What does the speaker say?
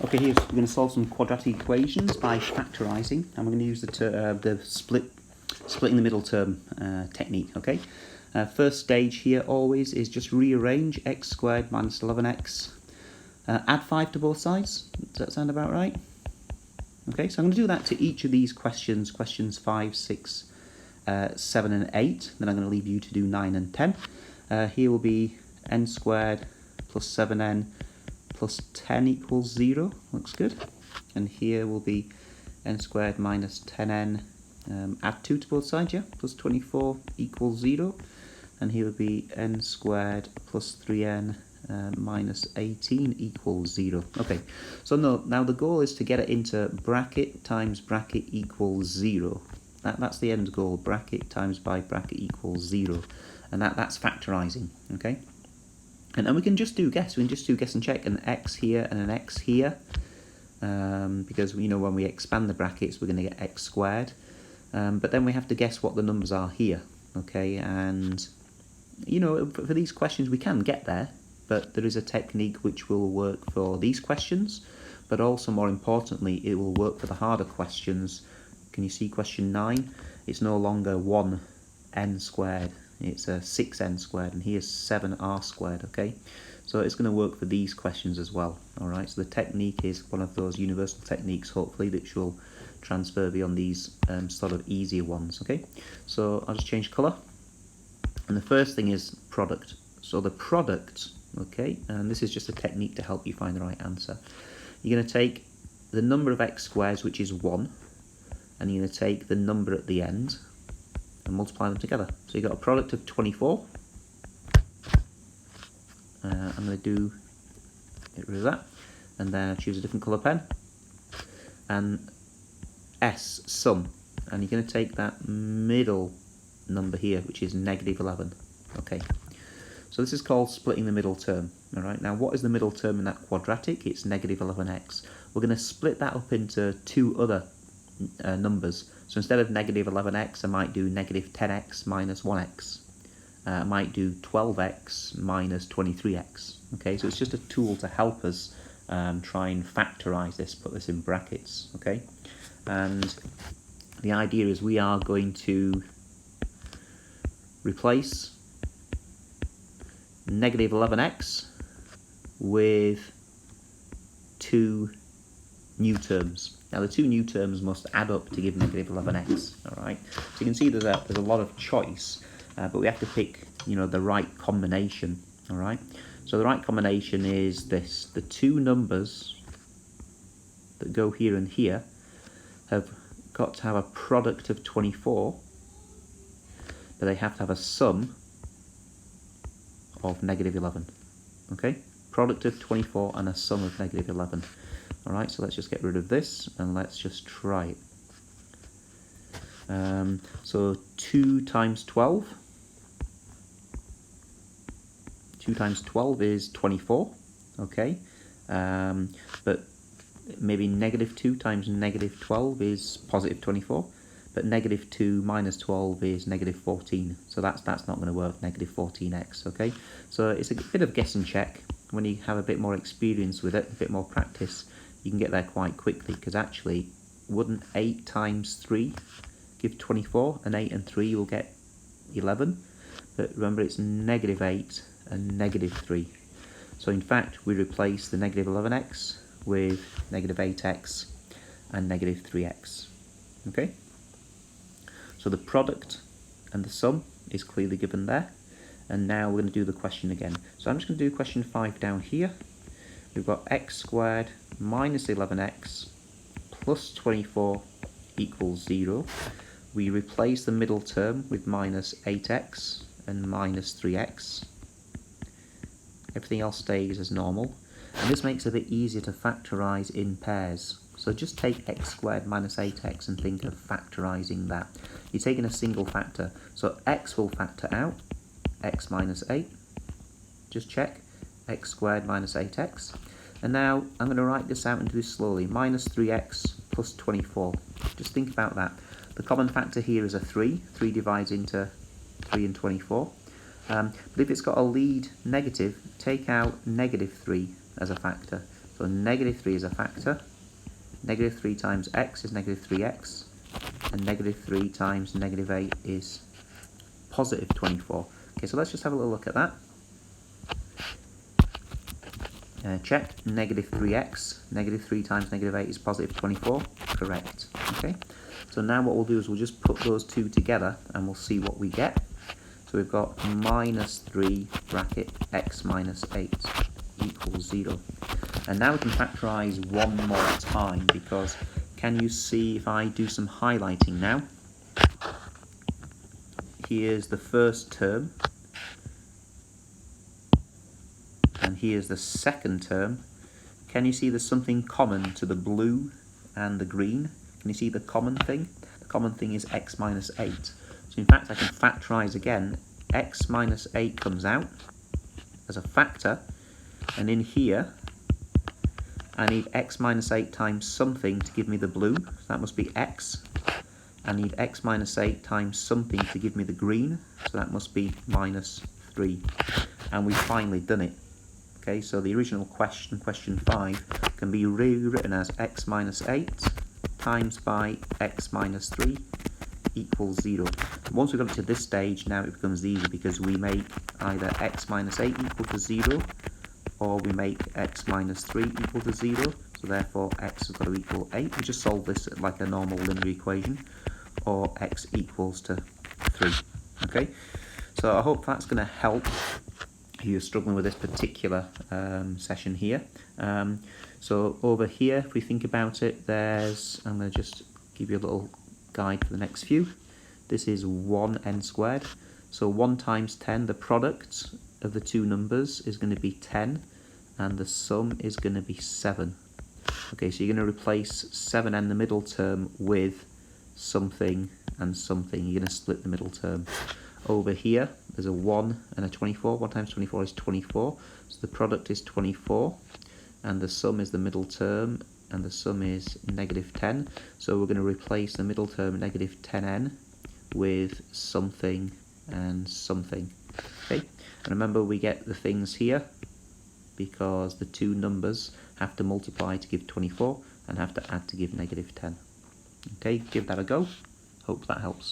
Okay, here we're going to solve some quadratic equations by factorising, and we're going to use the splitting the middle term technique. Okay, first stage here always is just rearrange x squared minus 11x. Add 5 to both sides. Does that sound about right? Okay, so I'm going to do that to each of these questions 5, 6, 7 and 8. Then I'm going to leave you to do 9 and 10. Here will be n squared plus 7n plus 10 equals 0. Looks good. And here will be n squared minus 10n, add 2 to both sides, yeah, plus 24 equals 0. And here would be n squared plus 3n minus 18 equals 0. Okay, so now the goal is to get it into bracket times bracket equals 0. That's the end goal, bracket times by bracket equals 0. And that's factorising, okay? And then we can just do guess. We can just do guess and check an x here and an x here. Because, you know, when we expand the brackets, we're going to get x squared. But then we have to guess what the numbers are here, okay? And, you know, for these questions, we can get there. But there is a technique which will work for these questions. But also, more importantly, it will work for the harder questions. Can you see question 9? It's no longer 1n squared. It's a 6n squared, and here's 7r squared, okay? So it's going to work for these questions as well, all right? So the technique is one of those universal techniques, hopefully, that will transfer beyond these sort of easier ones, okay? So I'll just change colour. And the first thing is product. So the product, okay, and this is just a technique to help you find the right answer. You're going to take the number of x squares, which is 1, and you're going to take the number at the end, and multiply them together. So you've got a product of 24. I'm going to get rid of that, and then choose a different colour pen. And S, sum, and you're going to take that middle number here, which is negative 11. Okay, so this is called splitting the middle term. All right, now what is the middle term in that quadratic? It's negative 11x. We're going to split that up into two other numbers. So instead of negative 11x, I might do negative 10x minus 1x. I might do 12x minus 23x. Okay, so it's just a tool to help us try and factorise this, put this in brackets. Okay, and the idea is we are going to replace negative 11x with two new terms. Now the two new terms must add up to give negative 11x, all right? So you can see there's a lot of choice, but we have to pick, you know, the right combination, all right? So the right combination is this. The two numbers that go here and here have got to have a product of 24, but they have to have a sum of negative 11, okay? Product of 24 and a sum of negative 11. All right, so let's just get rid of this and let's just try it. So 2 times 12. 2 times 12 is 24, okay? But maybe negative 2 times negative 12 is positive 24. But negative 2 minus 12 is negative 14. So that's not going to work, negative 14x, okay? So it's a bit of guess and check. When you have a bit more experience with it, a bit more practice, you can get there quite quickly, because actually, wouldn't 8 times 3 give 24? And 8 and 3 will get 11. But remember, it's negative 8 and negative 3. So in fact, we replace the negative 11x with negative 8x and negative 3x. Okay? So the product and the sum is clearly given there. And now we're going to do the question again. So I'm just going to do question 5 down here. We've got x squared minus 11x plus 24 equals 0. We replace the middle term with minus 8x and minus 3x. Everything else stays as normal. And this makes it a bit easier to factorise in pairs. So just take x squared minus 8x and think of factorising that. You're taking a single factor. So x will factor out, x minus 8. Just check. X squared minus 8x. And now I'm going to write this out and do this slowly. Minus 3x plus 24. Just think about that. The common factor here is a 3. 3 divides into 3 and 24. But if it's got a lead negative, take out negative 3 as a factor. So negative 3 is a factor. Negative 3 times x is negative 3x. And negative 3 times negative 8 is positive 24. Okay, so let's just have a little look at that. Check, negative 3x, negative 3 times negative 8 is positive 24, correct. Okay, so now what we'll do is we'll just put those two together and we'll see what we get. So we've got minus 3 bracket x minus 8 equals 0. And now we can factorise one more time, because can you see if I do some highlighting now? Here's the first term, and here's the second term. Can you see there's something common to the blue and the green? Can you see the common thing? The common thing is x minus 8. So in fact I can factorise again. X minus 8 comes out as a factor, and in here I need x minus 8 times something to give me the blue, so that must be x. I need x minus 8 times something to give me the green, so that must be minus 3. And we've finally done it. Okay, so the original question, question 5, can be rewritten as x minus 8 times by x minus 3 equals 0. Once we've got it to this stage, now it becomes easy, because we make either x minus 8 equal to 0, or we make x minus 3 equal to 0, so therefore x has got to equal 8. We just solve this like a normal linear equation, or x equals to 3. Okay, so I hope that's going to help if you're struggling with this particular session here. So over here, if we think about it, I'm going to just give you a little guide for the next few. This is 1n squared. So 1 times 10, the product of the two numbers is going to be 10, and the sum is going to be 7. Okay, so you're going to replace 7n, the middle term, with something and something. You're going to split the middle term. Over here, there's a 1 and a 24. 1 times 24 is 24. So the product is 24, and the sum is the middle term, and the sum is negative 10. So we're going to replace the middle term, negative 10n, with something and something. Okay, and remember we get the things here because the two numbers have to multiply to give 24 and have to add to give negative 10. Okay, give that a go. Hope that helps.